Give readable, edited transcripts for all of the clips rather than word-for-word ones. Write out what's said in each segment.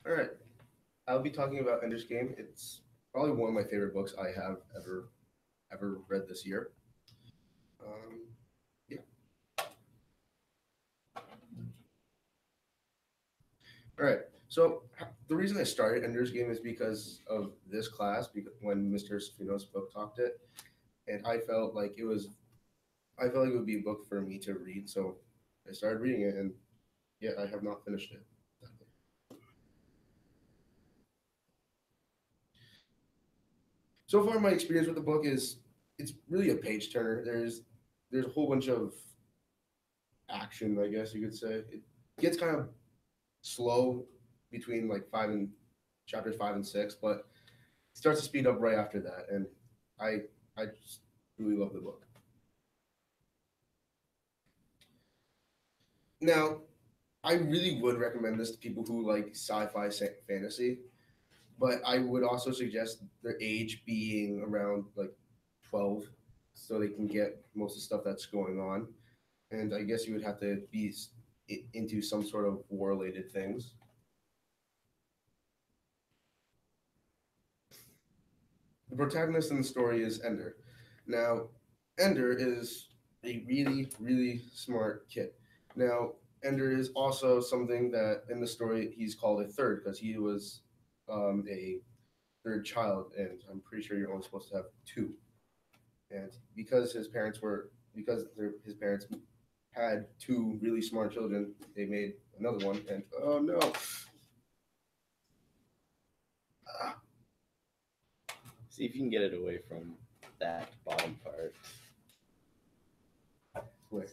All right, I'll be talking about Ender's Game. It's probably one of my favorite books I have ever read this year. Um, yeah. All right. So the reason I started Ender's Game is because of this class. Because when Mr. Spino's book talked it, and I felt like it would be a book for me to read. So I started reading it, and yet I have not finished it. So far, my experience with the book is it's really a page turner. There's a whole bunch of action, I guess you could say. It gets kind of slow between like chapters 5 and 6, but it starts to speed up right after that, and I I just really love the book. Now, I really would recommend this to people who like sci-fi fantasy, but I would also suggest their age being around like 12, so they can get most of the stuff that's going on. And I guess you would have to be into some sort of war-related things. The protagonist in the story is Ender. Now, Ender is a really, really smart kid. Now, Ender is also something that in the story he's called a third because he was a third child, and I'm pretty sure you're only supposed to have two. And his parents had two really smart children, they made another one. And oh no, ah, See if you can get it away from that bottom part. wait,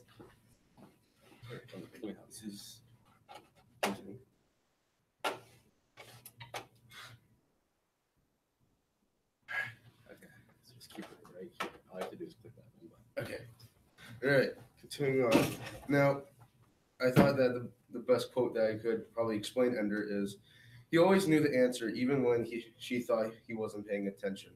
wait, this is continue. Okay, so just keep it right here. All I have to do is click that one button. Okay, all right, continuing on. Now, I thought that the best quote that I could probably explain Ender is, "He always knew the answer, even when she thought he wasn't paying attention."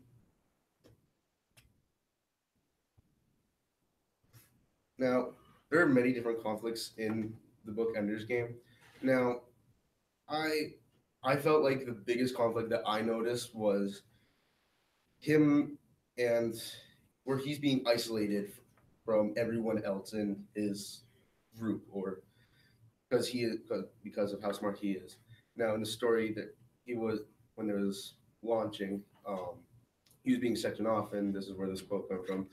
Now, there are many different conflicts in the book Ender's Game. Now, I I felt like the biggest conflict that I noticed was him and where he's being isolated from everyone else in his group, or because of how smart he is. Now, in the story that he was when it was launching, he was being sectioned off, and this is where this quote comes from.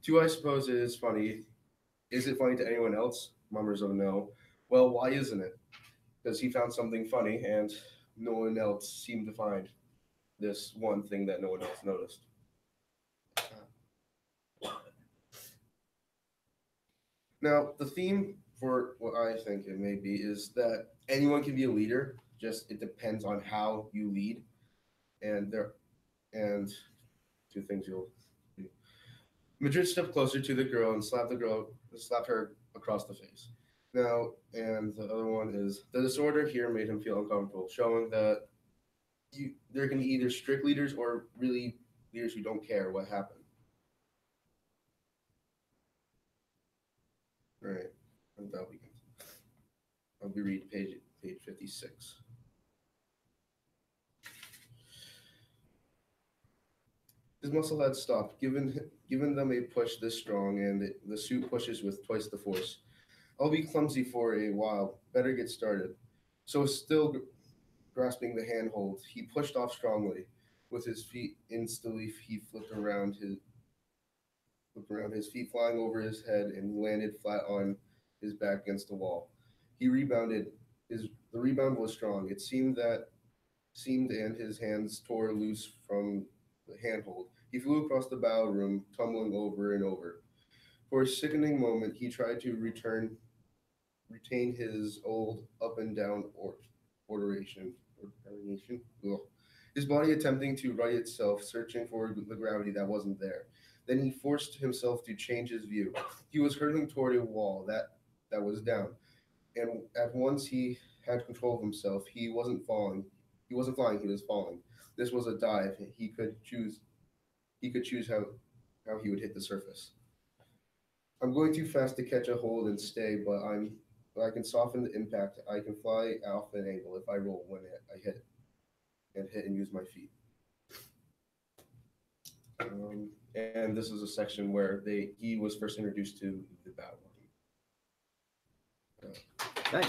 "Two, I suppose it is funny. Is it funny to anyone else?" Mummers of no. "Well, why isn't it?" Because he found something funny, and no one else seemed to find this one thing that no one else noticed. Now, the theme for what I think it may be is that anyone can be a leader. Just it depends on how you lead, and there and two things you'll do. Madrid stepped closer to the girl and slapped her across the face. Now, and the other one is the disorder here made him feel uncomfortable, showing that there can be either strict leaders or really leaders who don't care what happened. All right, and that'll be I'll be read page 56. His muscle had stopped, given them a push this strong, and the suit pushes with twice the force. "I'll be clumsy for a while. Better get started." So, still grasping the handhold, he pushed off strongly. With his feet instantly, he flipped around, his feet flying over his head, and landed flat on his back against the wall. He rebounded. The rebound was strong. It seemed, and his hands tore loose from the handhold. He flew across the bow room, tumbling over and over. For a sickening moment, he tried to retain his old up and down ordination. Ordination. Ugh. His body attempting to right itself, searching for the gravity that wasn't there. Then he forced himself to change his view. He was hurtling toward a wall that was down, and at once he had control of himself. He wasn't falling. He wasn't flying. He was falling. This was a dive. He could choose how he would hit the surface. "I'm going too fast to catch a hold and stay, I can soften the impact. I can fly off an angle if I roll when I hit, and hit and use my feet. And this is a section where he was first introduced to the battle. Nice.